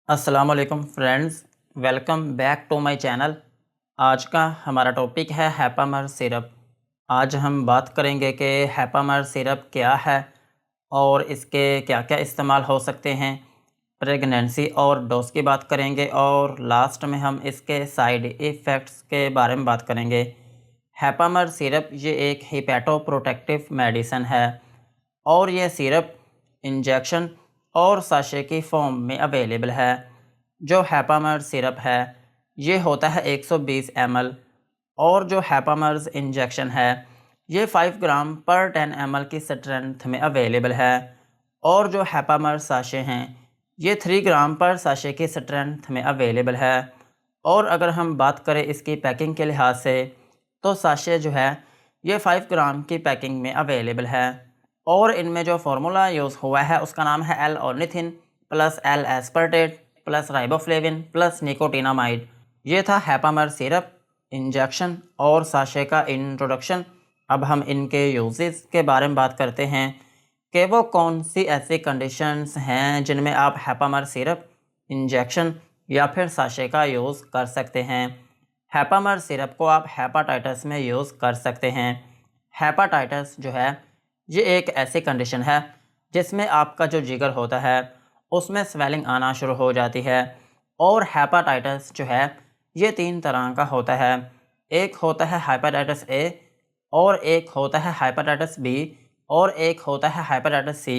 अस्सलाम वालेकुम friends, welcome back to my channel. आज का हमारा टॉपिक है हैपामर सिरप। आज हम बात करेंगे कि हैपामर सिरप क्या है और इसके क्या क्या इस्तेमाल हो सकते हैं। प्रेगनेंसी और डोज की बात करेंगे और लास्ट में हम इसके साइड इफ़ेक्ट्स के बारे में बात करेंगे। हैपामर सिरप ये एक हिपैटोप्रोटेक्टिव मेडिसिन है और यह सिरप इंजेक्शन और साशे की फॉर्म में अवेलेबल है। जो हैपामर सिरप है ये होता है 120 ml और जो हैपामर्स इंजेक्शन है ये 5 ग्राम पर 10 ml की स्ट्रेंथ में अवेलेबल है और जो हैपामर साशे हैं ये 3 ग्राम पर साशे की स्ट्रेंथ में अवेलेबल है। और अगर हम बात करें इसकी पैकिंग के लिहाज से तो साशे जो है ये 5 ग्राम की पैकिंग में अवेलेबल है और इनमें जो फार्मूला यूज़ हुआ है उसका नाम है L ornithine plus L aspartate plus riboflavin plus nicotinamide. ये था हैपामर सिरप, इंजेक्शन और साशे का इंट्रोडक्शन। अब हम इनके यूजेस के बारे में बात करते हैं कि वो कौन सी ऐसी कंडीशंस हैं जिनमें आप हैपामर सिरप, इंजेक्शन या फिर साशे का यूज़ कर सकते हैं। हैपामर सिरप को आप हेपाटाइटिस में यूज़ कर सकते हैं। हेपाटाइटिस जो है ये एक ऐसी कंडीशन है जिसमें आपका जो जिगर होता है उसमें स्वेलिंग आना शुरू हो जाती है। और हेपाटाइटिस जो है ये 3 तरह का होता है। एक होता है हेपाटाइटिस ए और एक होता है हेपाटाइटिस बी और एक होता है हेपाटाइटिस सी।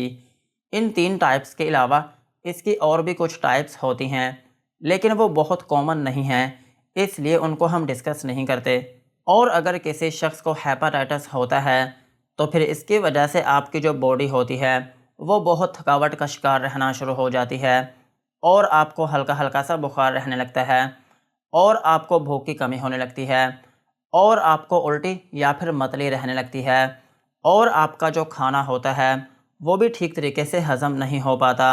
इन 3 टाइप्स के अलावा इसकी और भी कुछ टाइप्स होती हैं लेकिन वो बहुत कॉमन नहीं हैं, इसलिए उनको हम डिस्कस नहीं करते। और अगर किसी शख्स को हेपाटाइटिस होता है तो फिर इसकी वजह से आपकी जो बॉडी होती है वो बहुत थकावट का शिकार रहना शुरू हो जाती है और आपको हल्का हल्का सा बुखार रहने लगता है और आपको भूख की कमी होने लगती है और आपको उल्टी या फिर मतली रहने लगती है और आपका जो खाना होता है वो भी ठीक तरीके से हज़म नहीं हो पाता।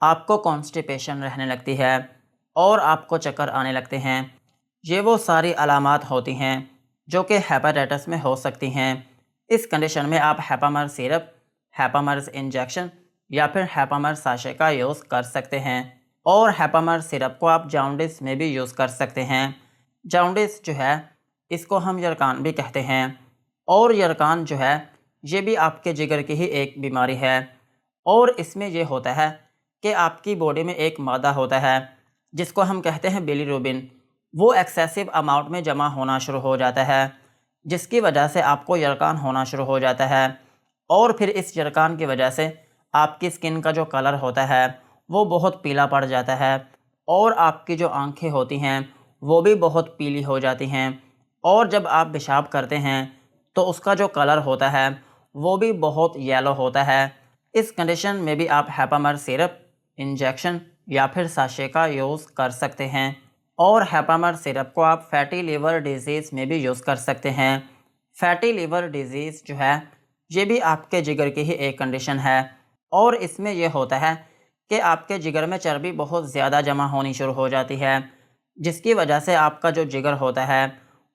आपको कॉन्स्टिपेशन रहने लगती है और आपको चक्कर आने लगते हैं। ये वो सारी अलामात होती हैं जो कि हेपाटाइटिस में हो सकती हैं। इस कंडीशन में आप हैपामर सिरप, हैपामर्स इंजेक्शन या फिर हैपामर साशे का यूज़ कर सकते हैं। और हैपामर सिरप को आप जॉन्डिस में भी यूज़ कर सकते हैं। जॉन्डिस जो है इसको हम यरकान भी कहते हैं और यरकान जो है ये भी आपके जिगर की ही एक बीमारी है। और इसमें ये होता है कि आपकी बॉडी में एक मादा होता है जिसको हम कहते हैं बिलीरुबिन। वो एक्सेसिव अमाउंट में जमा होना शुरू हो जाता है जिसकी वजह से आपको यरकान होना शुरू हो जाता है और फिर इस यरकान की वजह से आपकी स्किन का जो कलर होता है वो बहुत पीला पड़ जाता है और आपकी जो आंखें होती हैं वो भी बहुत पीली हो जाती हैं और जब आप पेशाब करते हैं तो उसका जो कलर होता है वो भी बहुत येलो होता है। इस कंडीशन में भी आप हैपामर सिरप, इंजेक्शन या फिर साशे का यूज़ कर सकते हैं। और हैपामर सिरप को आप फैटी लीवर डिजीज़ में भी यूज़ कर सकते हैं। फैटी लीवर डिजीज़ जो है ये भी आपके जिगर की ही एक कंडीशन है और इसमें यह होता है कि आपके जिगर में चर्बी बहुत ज़्यादा जमा होनी शुरू हो जाती है जिसकी वजह से आपका जो जिगर होता है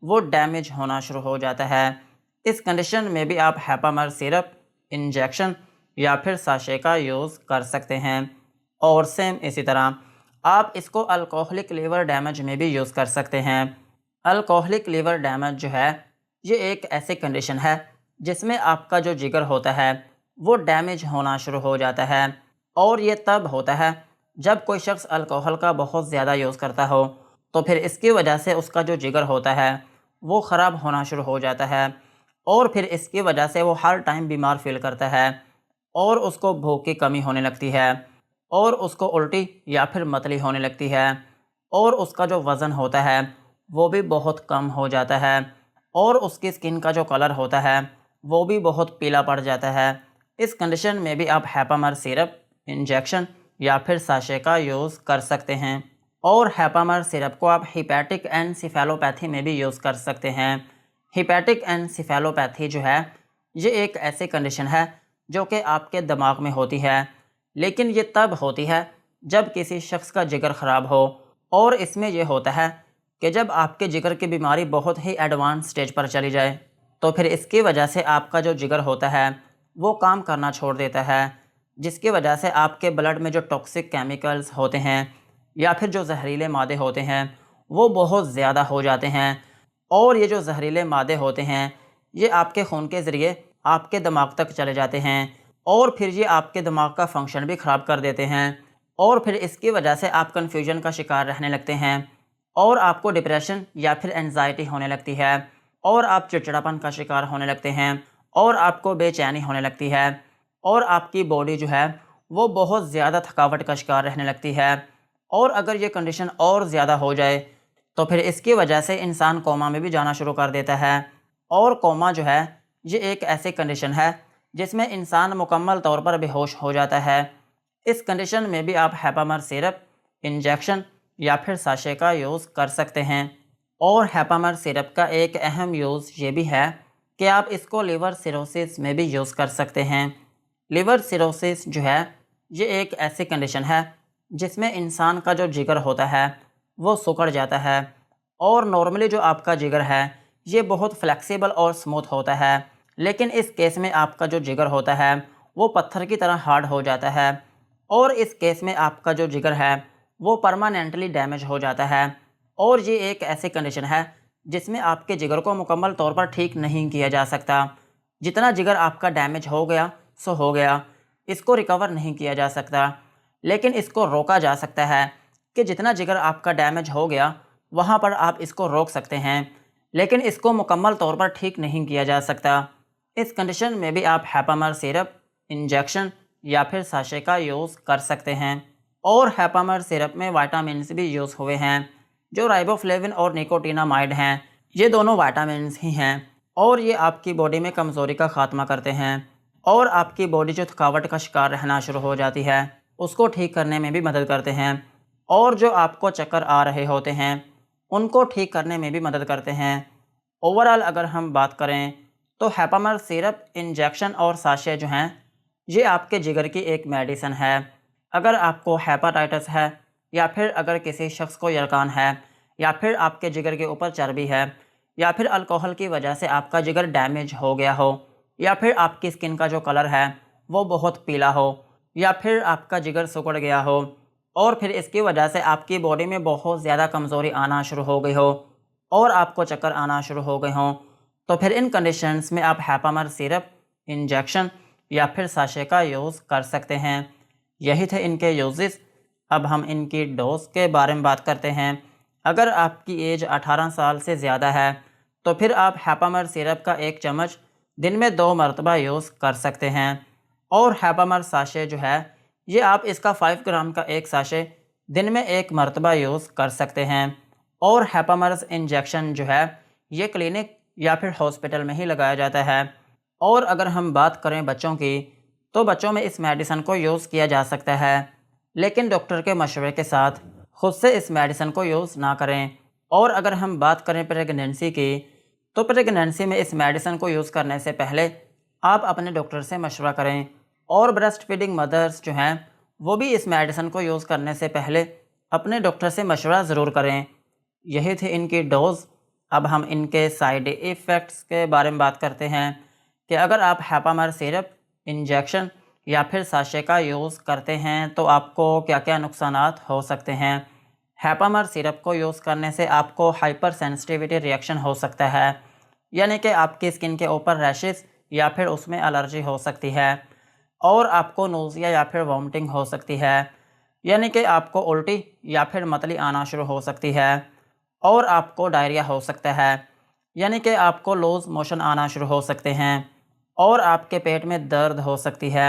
वो डैमेज होना शुरू हो जाता है। इस कंडीशन में भी आप हैपामर सिरप, इंजेक्शन या फिर साशे का यूज़ कर सकते हैं। और सेम इसी तरह आप इसको अल्कोहलिक लीवर डैमेज में भी यूज़ कर सकते हैं। अल्कोहलिक लीवर डैमेज जो है ये एक ऐसी कंडीशन है जिसमें आपका जो जिगर होता है वो डैमेज होना शुरू हो जाता है और ये तब होता है जब कोई शख्स अल्कोहल का बहुत ज़्यादा यूज़ करता हो तो फिर इसकी वजह से उसका जो जिगर होता है वो ख़राब होना शुरू हो जाता है और फिर इसकी वजह से वो हर टाइम बीमार फील करता है और उसको भूख की कमी होने लगती है और उसको उल्टी या फिर मतली होने लगती है और उसका जो वज़न होता है वो भी बहुत कम हो जाता है और उसकी स्किन का जो कलर होता है वो भी बहुत पीला पड़ जाता है। इस कंडीशन में भी आप हैपामर सिरप, इंजेक्शन या फिर साशे का यूज़ कर सकते हैं। और हैपामर सिरप को आप हिपैटिक एनसेफेलोपैथी में भी यूज़ कर सकते हैं। हिपैटिक एनसेफेलोपैथी जो है ये एक ऐसी कंडीशन है जो कि आपके दिमाग में होती है लेकिन ये तब होती है जब किसी शख्स का जिगर ख़राब हो और इसमें यह होता है कि जब आपके जिगर की बीमारी बहुत ही एडवांस स्टेज पर चली जाए तो फिर इसकी वजह से आपका जो जिगर होता है वो काम करना छोड़ देता है जिसकी वजह से आपके ब्लड में जो टॉक्सिक केमिकल्स होते हैं या फिर जो जहरीले मादे होते हैं वो बहुत ज़्यादा हो जाते हैं। और ये जो जहरीले मादे होते हैं ये आपके खून के ज़रिए आपके दिमाग तक चले जाते हैं और फिर ये आपके दिमाग का फंक्शन भी ख़राब कर देते हैं। और फिर इसकी वजह से आप कन्फ्यूजन का शिकार रहने लगते हैं और आपको डिप्रेशन या फिर एंजाइटी होने लगती है और आप चिड़चिड़ापन का शिकार होने लगते हैं और आपको बेचैनी होने लगती है और आपकी बॉडी जो है वो बहुत ज़्यादा थकावट का शिकार रहने लगती है। और अगर ये कंडीशन और ज़्यादा हो जाए तो फिर इसकी वजह से इंसान कोमा में भी जाना शुरू कर देता है। और कोमा जो है ये एक ऐसी कंडीशन है जिसमें इंसान मुकम्मल तौर पर बेहोश हो जाता है। इस कंडीशन में भी आप हैपामर सिरप, इंजेक्शन या फिर साशे का यूज़ कर सकते हैं। और हैपामर सिरप का एक अहम यूज़ ये भी है कि आप इसको लिवर सिरोसिस में भी यूज़ कर सकते हैं। लिवर सिरोसिस जो है ये एक ऐसी कंडीशन है जिसमें इंसान का जो जिगर होता है वो सिकुड़ जाता है। और नॉर्मली जो आपका जिगर है ये बहुत फ्लेक्सिबल और स्मूथ होता है, लेकिन इस केस में आपका जो जिगर होता है वो पत्थर की तरह हार्ड हो जाता है। और इस केस में आपका जो जिगर है वो परमानेंटली डैमेज हो जाता है। और ये एक ऐसी कंडीशन है जिसमें आपके जिगर को मुकम्मल तौर पर ठीक नहीं किया जा सकता। जितना जिगर आपका डैमेज हो गया सो हो गया, इसको रिकवर नहीं किया जा सकता। लेकिन इसको रोका जा सकता है कि जितना जिगर आपका डैमेज हो गया वहाँ पर आप इसको रोक सकते हैं, लेकिन इसको मुकम्मल तौर पर ठीक नहीं किया जा सकता। इस कंडीशन में भी आप हैपामर सिरप, इंजेक्शन या फिर साशे का यूज़ कर सकते हैं। और हैपामर सिरप में विटामिन्स भी यूज़ हुए हैं जो राइबोफ्लेविन और निकोटिनामाइड हैं। ये दोनों विटामिन्स ही हैं और ये आपकी बॉडी में कमज़ोरी का ख़ात्मा करते हैं और आपकी बॉडी जो थकावट का शिकार रहना शुरू हो जाती है उसको ठीक करने में भी मदद करते हैं। और जो आपको चक्कर आ रहे होते हैं उनको ठीक करने में भी मदद करते हैं। ओवरऑल अगर हम बात करें तो हैपामर सिरप, इंजेक्शन और साशे जो हैं ये आपके जिगर की एक मेडिसिन है। अगर आपको हेपाटाइटिस है या फिर अगर किसी शख्स को यरकान है या फिर आपके जिगर के ऊपर चर्बी है या फिर अल्कोहल की वजह से आपका जिगर डैमेज हो गया हो या फिर आपकी स्किन का जो कलर है वो बहुत पीला हो या फिर आपका जिगर सिकुड़ गया हो और फिर इसकी वजह से आपकी बॉडी में बहुत ज़्यादा कमज़ोरी आना शुरू हो गई हो और आपको चक्कर आना शुरू हो गए हों, तो फिर इन कंडीशंस में आप हैपामर सिरप, इंजेक्शन या फिर साशे का यूज़ कर सकते हैं। यही थे इनके यूजेस। अब हम इनकी डोज के बारे में बात करते हैं। अगर आपकी एज 18 साल से ज़्यादा है तो फिर आप हैपामर सिरप का 1 चम्मच दिन में 2 मरतबा यूज़ कर सकते हैं। और हैपामर साशे जो है ये आप इसका 5 ग्राम का एक साशे दिन में 1 मरतबा यूज़ कर सकते हैं। और हैपामर्स इंजेक्शन जो है ये क्लिनिक या फिर हॉस्पिटल में ही लगाया जाता है। और अगर हम बात करें बच्चों की तो बच्चों में इस मेडिसिन को यूज़ किया जा सकता है, लेकिन डॉक्टर के मशवरे के साथ खुद से इस मेडिसिन को यूज़ ना करें। और अगर हम बात करें प्रेगनेंसी की तो प्रेगनेंसी में इस मेडिसिन को यूज़ करने से पहले आप अपने डॉक्टर से मशवरा करें। और ब्रेस्ट फीडिंग मदर्स जो हैं वो भी इस मेडिसिन को यूज़ करने से पहले अपने डॉक्टर से मशवरा ज़रूर करें। यही थे इनकी डोज़। अब हम इनके साइड इफ़ेक्ट्स के बारे में बात करते हैं कि अगर आप हैपामर सिरप, इंजेक्शन या फिर साशे का यूज़ करते हैं तो आपको क्या क्या नुकसानात हो सकते हैं। हैपामर सिरप को यूज़ करने से आपको हाइपर सेंसिटिविटी रिएक्शन हो सकता है, यानी कि आपकी स्किन के ऊपर रैशेस या फिर उसमें एलर्जी हो सकती है। और आपको नोज़िया या फिर वॉमिटिंग हो सकती है, यानी कि आपको उल्टी या फिर मतली आना शुरू हो सकती है। और आपको डायरिया हो सकता है, यानी कि आपको लूज़ मोशन आना शुरू हो सकते हैं। और आपके पेट में दर्द हो सकती है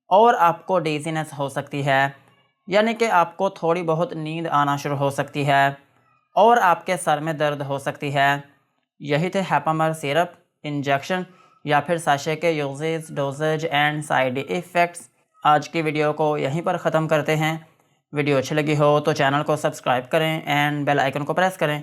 और आपको डिज़ीनेस हो सकती है, यानी कि आपको थोड़ी बहुत नींद आना शुरू हो सकती है और आपके सर में दर्द हो सकती है। यही थे हैपामर सिरप, इंजेक्शन या फिर साशे के uses, dosages and side effects. आज की वीडियो को यहीं पर ख़त्म करते हैं। वीडियो अच्छी लगी हो तो चैनल को सब्सक्राइब करें एंड बेल आइकन को प्रेस करें।